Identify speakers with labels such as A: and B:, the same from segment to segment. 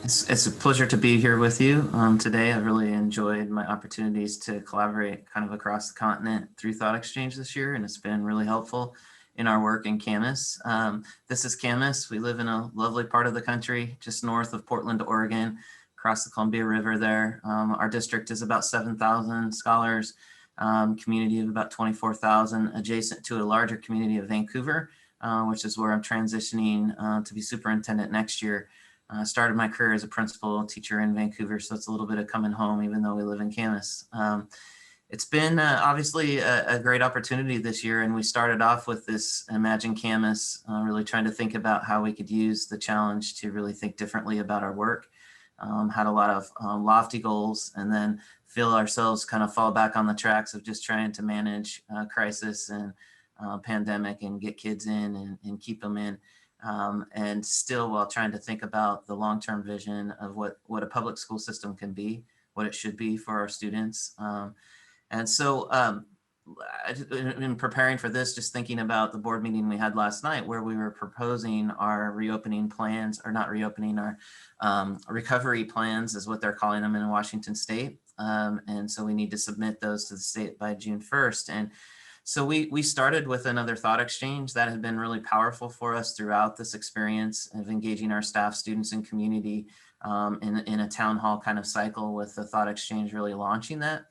A: It's a pleasure to be here with you today. I really enjoyed my opportunities to collaborate kind of across the continent through ThoughtExchange this year, and it's been really helpful in our work in Camas. This is Camas. We live in a lovely part of the country, just north of Portland, Oregon, across the Columbia River there. Our district is about 7,000 scholars, community of about 24,000, adjacent to a larger community of Vancouver, which is where I'm transitioning to be superintendent next year. Started my career as a principal teacher in Vancouver, so it's a little bit of coming home, even though we live in Camas. It's been obviously a great opportunity this year, and we started off with this Imagine Camas, really trying to think about how we could use the challenge to really think differently about our work. Had a lot of lofty goals, and then feel ourselves kind of fall back on the tracks of just trying to manage crisis and pandemic and get kids in and keep them in. And still while trying to think about the long-term vision of what a public school system can be, what it should be for our students. And so in preparing for this, just thinking about the board meeting we had last night where we were proposing our reopening plans, or not reopening, our recovery plans is what they're calling them in Washington State. And so we need to submit those to the state by June 1st. And so we started with another thought exchange that had been really powerful for us throughout this experience of engaging our staff, students, and community in a town hall kind of cycle, with the thought exchange really launching that.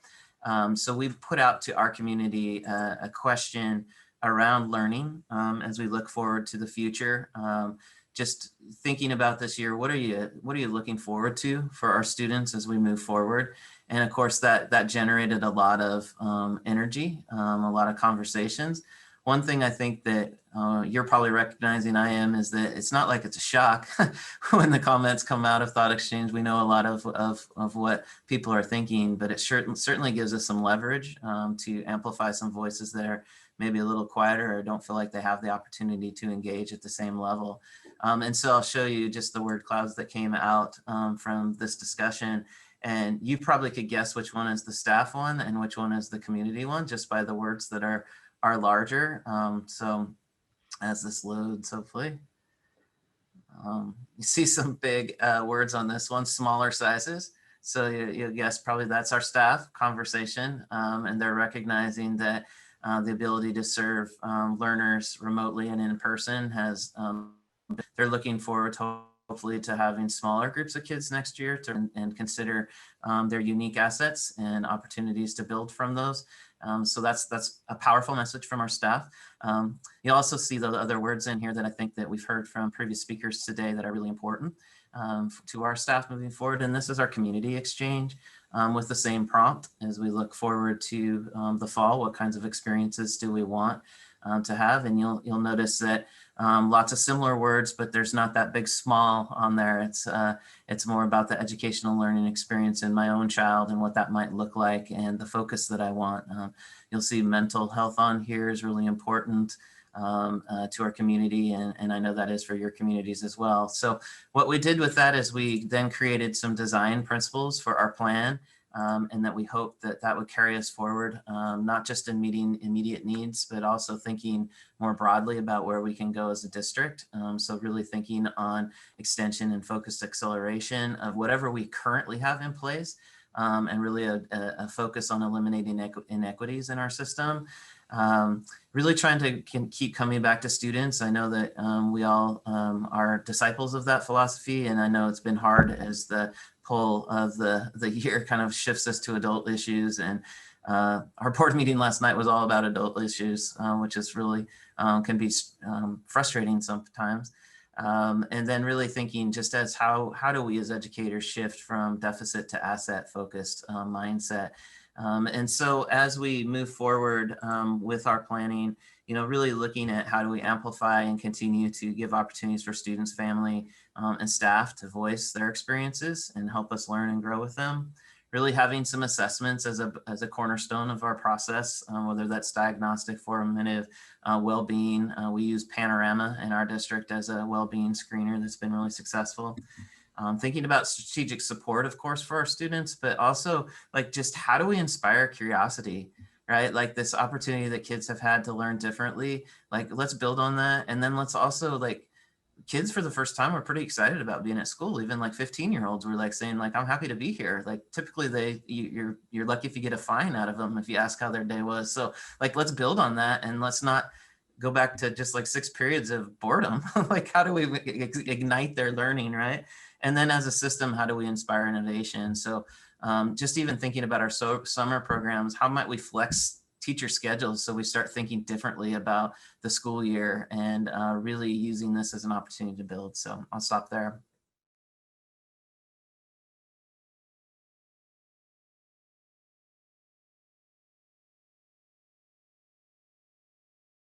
A: So we've put out to our community a question around learning as we look forward to the future. Just thinking about this year, what are you looking forward to for our students as we move forward? And of course, that generated a lot of energy, a lot of conversations. One thing I think that you're probably recognizing, I am, is that it's not like it's a shock when the comments come out of Thought Exchange. We know a lot of what people are thinking, but it certainly gives us some leverage to amplify some voices that are maybe a little quieter or don't feel like they have the opportunity to engage at the same level. And so I'll show you just the word clouds that came out from this discussion. And you probably could guess which one is the staff one and which one is the community one, just by the words that are larger. So as this loads, hopefully, you see some big words on this one, smaller sizes. So you guess probably that's our staff conversation. And they're recognizing that the ability to serve learners remotely and in person has, they're looking forward to hopefully to having smaller groups of kids next year and consider their unique assets and opportunities to build from those. So that's a powerful message from our staff. You also see the other words in here that I think that we've heard from previous speakers today that are really important to our staff moving forward. And this is our community exchange with the same prompt as we look forward to the fall. What kinds of experiences do we want to have? And you'll notice that lots of similar words, but there's not that big small on there. It's more about the educational learning experience in my own child and what that might look like and the focus that I want. You'll see mental health on here is really important to our community, and I know that is for your communities as well. So what we did with that is we then created some design principles for our plan, and that we hope that would carry us forward, not just in meeting immediate needs, but also thinking more broadly about where we can go as a district. So really thinking on extension and focused acceleration of whatever we currently have in place, and really a focus on eliminating inequities in our system. Really trying to keep coming back to students. I know that we all are disciples of that philosophy, and I know it's been hard as the pull of the year kind of shifts us to adult issues. And our board meeting last night was all about adult issues, which is really can be frustrating sometimes. And then really thinking just as how do we as educators shift from deficit to asset focused mindset. And so as we move forward with our planning, really looking at how do we amplify and continue to give opportunities for students, family, and staff to voice their experiences and help us learn and grow with them. Really having some assessments as a cornerstone of our process, whether that's diagnostic, formative, well-being. We use Panorama in our district as a well-being screener that's been really successful. Thinking about strategic support, of course, for our students, but also like just how do we inspire curiosity, right? Like this opportunity that kids have had to learn differently, like let's build on that. And then let's also like kids for the first time were pretty excited about being at school. Even like 15-year-olds were like saying like, I'm happy to be here. Like typically you're lucky if you get a fine out of them if you ask how their day was. So like, let's build on that, and let's not go back to just like 6 periods of boredom. Like how do we ignite their learning, right? And then as a system, how do we inspire innovation? So just even thinking about our summer programs, how might we flex teacher schedules so we start thinking differently about the school year, and really using this as an opportunity to build. So I'll stop there.